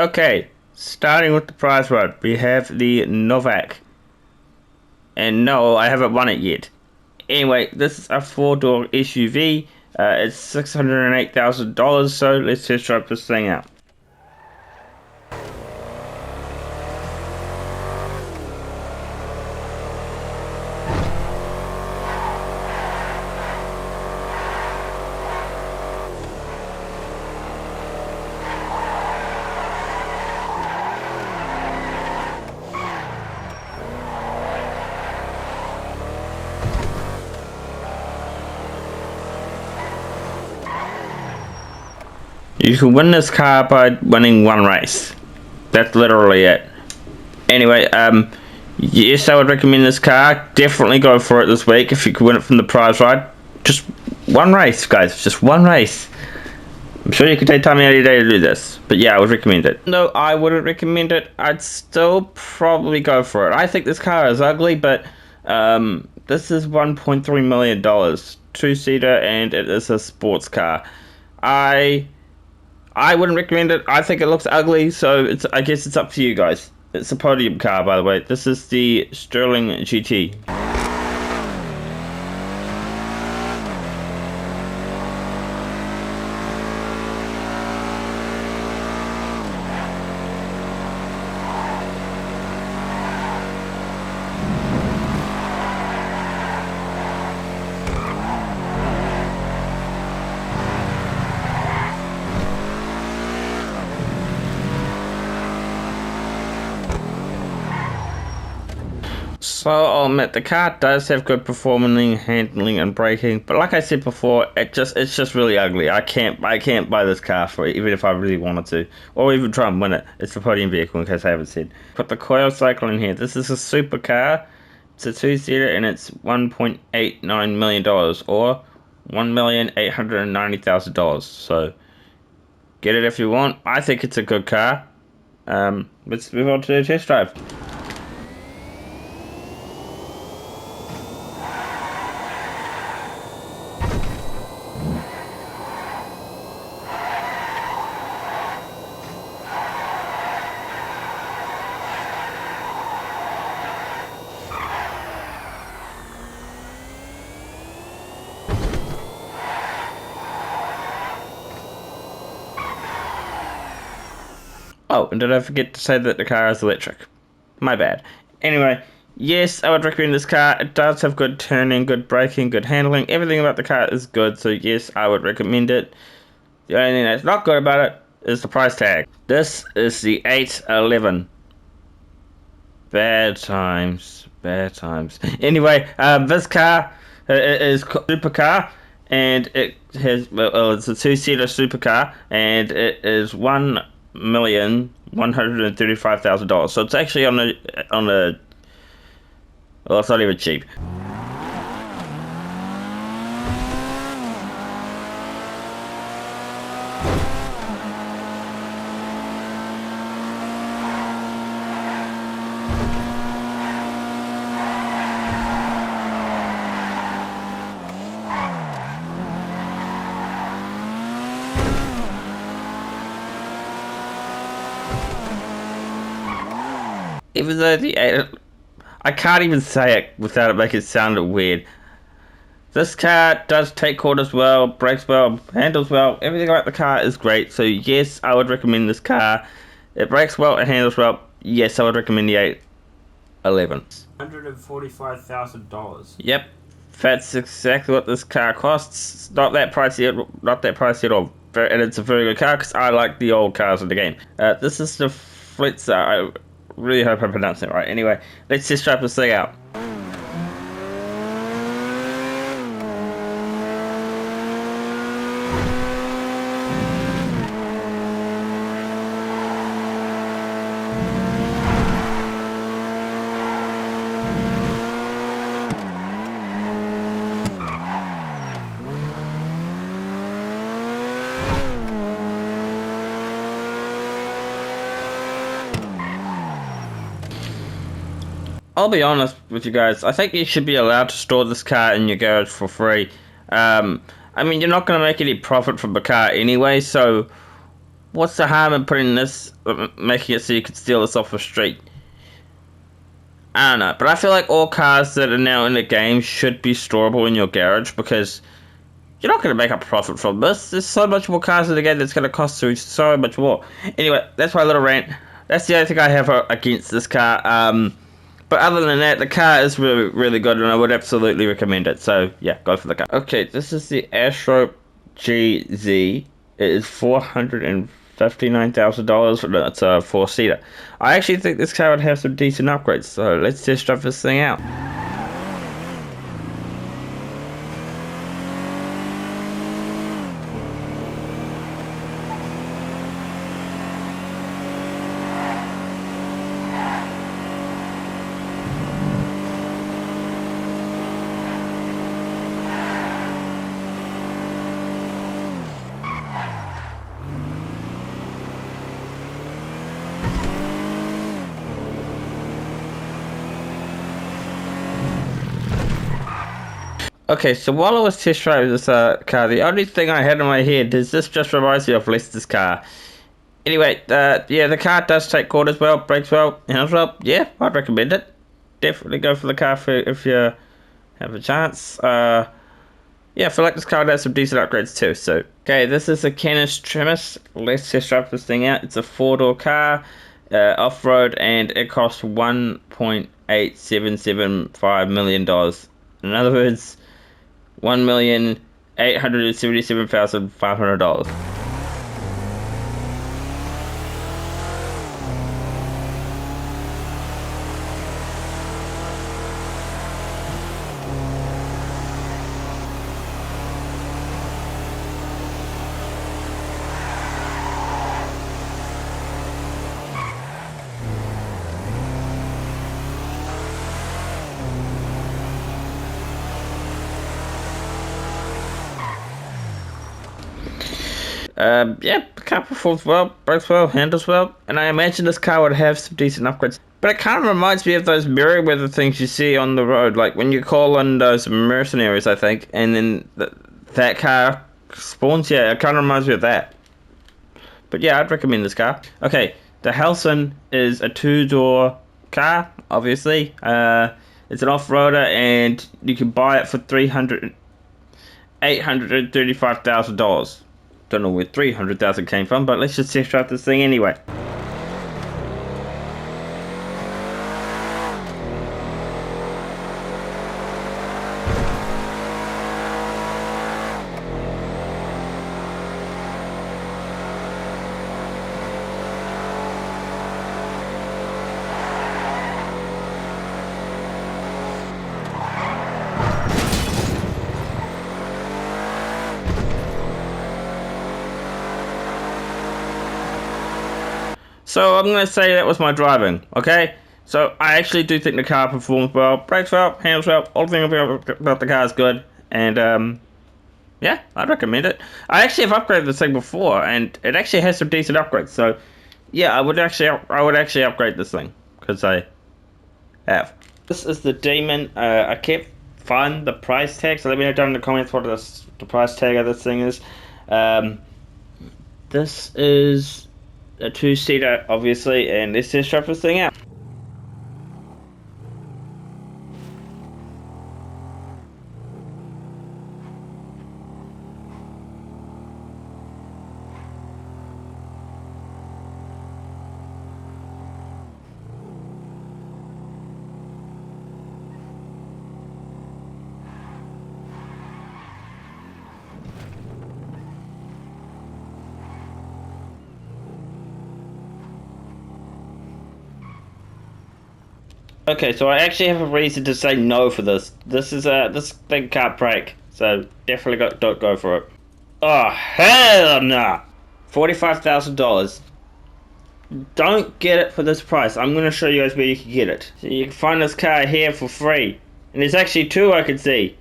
Okay, starting with the prize rod, we have the Novak. And no, I haven't won it yet. Anyway, this is a 4-door SUV. It's $608,000, so let's test drive this thing out. You can win this car by winning one race. That's literally it. Anyway, yes, I would recommend this car. Definitely go for it this week if you can win it from the prize ride. Just one race, guys. Just one race. I'm sure you can take time out of your day to do this. But yeah, I would recommend it. No, I wouldn't recommend it. I'd still probably go for it. I think this car is ugly, but this is $1.3 million. 2-seater, and it is a sports car. I wouldn't recommend it. I think it looks ugly, so I guess it's up to you guys. It's a podium car, by the way. This is the Sterling GT. So I'll admit the car does have good performing, handling, and braking, but like I said before, it's just really ugly. I can't buy this car for it, even if I really wanted to, or even try and win it. It's a podium vehicle, in case I haven't said. Put the Coil Cyclone in here. This is a supercar. It's a 2-seater, and it's $1.89 million, or $1,890,000. So get it if you want. I think it's a good car. Let's move on to the test drive. Oh, and did I forget to say that the car is electric? My bad. Anyway, yes, I would recommend this car. It does have good turning, good braking, good handling. Everything about the car is good, so yes, I would recommend it. The only thing that's not good about it is the price tag. This is the 811. Bad times. Bad times. Anyway, this car is a supercar, and it has, well, it's a 2-seater supercar, and it is $1,135,000. So it's actually on a well, it's not even cheap. Even though I can't even say it without it making it sound weird. This car does take corners well, brakes well, handles well. Everything about the car is great. So yes, I would recommend this car. It brakes well, it handles well. Yes, I would recommend the 811. $145,000. Yep, that's exactly what this car costs. Not that pricey at all. And it's a very good car because I like the old cars in the game. This is the Feltzer. I really hope I'm pronouncing it right. Anyway, let's just try this thing out. I'll be honest with you guys, I think you should be allowed to store this car in your garage for free. I mean, you're not going to make any profit from the car anyway, so what's the harm in putting this, making it so you could steal this off the street? I don't know, but I feel like all cars that are now in the game should be storable in your garage, because you're not going to make a profit from this. There's so much more cars in the game that's going to cost you so much more. Anyway, that's my little rant. That's the only thing I have against this car. But other than that, the car is really, really good, and I would absolutely recommend it. So, yeah, go for the car. Okay, this is the Astro GZ. It is $459,000. It's a 4-seater. I actually think this car would have some decent upgrades, so let's test drive this thing out. Okay, so while I was test driving this car, the only thing I had in my head is this just reminds me of Lester's car. Anyway, yeah, the car does take corners well, brakes well, handles well. Yeah, I'd recommend it. Definitely go for the car if you have a chance. Yeah, I feel like this car has some decent upgrades too. So, okay, this is a Canis Trimus. Let's test drive this thing out. It's a 4-door car, off-road, and it costs $1.8775 million. In other words, $1,877,500. Yeah, the car performs well, brakes well, handles well, and I imagine this car would have some decent upgrades. But it kind of reminds me of those Merryweather things you see on the road, like when you call in those mercenaries, I think, and then that car spawns. Yeah, it kind of reminds me of that. But yeah, I'd recommend this car. Okay, the Helson is a 2-door car, obviously. It's an off-roader, and you can buy it for $835,000. Don't know where 300,000 came from, but let's just test drive this thing anyway. So I'm going to say that was my driving, okay? So I actually do think the car performs well, brakes well, handles well, all the things about the car is good, and yeah, I'd recommend it. I actually have upgraded this thing before, and it actually has some decent upgrades, so yeah, I would actually upgrade this thing, because I have. This is the Demon. I can't find the price tag, so let me know down in the comments what the price tag of this thing is. This is a 2-seater, obviously, and let's just try this thing out. Okay, so I actually have a reason to say no for this. This thing can't brake, so definitely don't go for it. Oh hell nah! $45,000. Don't get it for this price. I'm gonna show you guys where you can get it. So you can find this car here for free, and there's actually 2 I can see.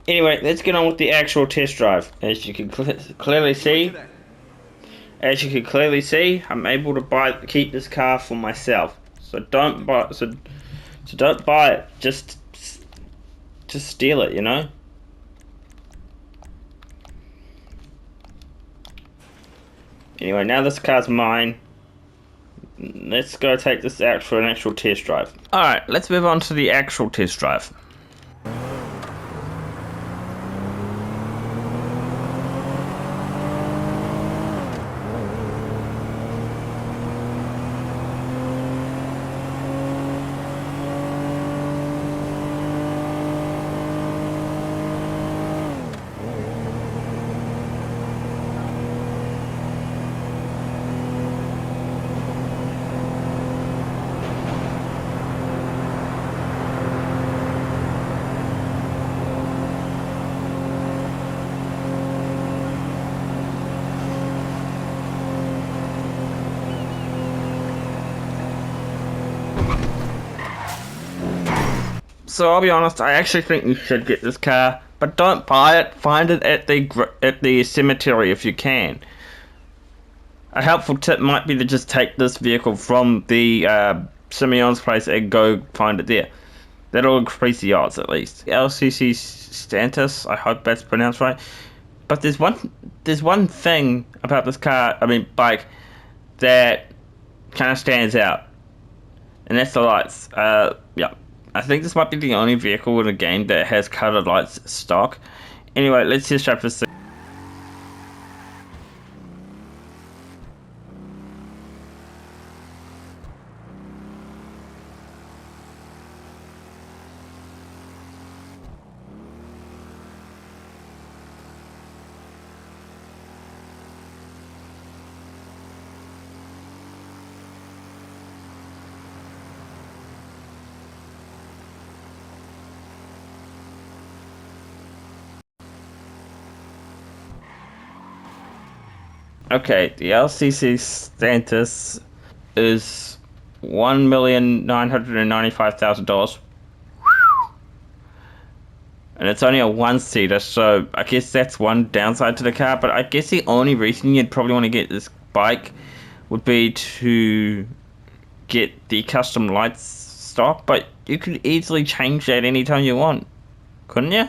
Anyway, let's get on with the actual test drive. As you can clearly see, I'm able to keep this car for myself. So don't buy. So don't buy it. Just steal it. You know. Anyway, now this car's mine. Let's go take this out for an actual test drive. Alright, let's move on to the actual test drive. So I'll be honest, I actually think you should get this car, but don't buy it. Find it at the cemetery if you can. A helpful tip might be to just take this vehicle from the Simeon's place and go find it there. That'll increase the odds at least. LCC Sanctus, I hope that's pronounced right. But there's one thing about this bike, that kind of stands out, and that's the lights. Yeah. I think this might be the only vehicle in the game that has colored lights stock. Anyway, let's just try this thing. Okay, the LCC Sanctus is $1,995,000, and it's only a one-seater. So I guess that's one downside to the car. But I guess the only reason you'd probably want to get this bike would be to get the custom lights stock. But you could easily change that anytime you want, couldn't you?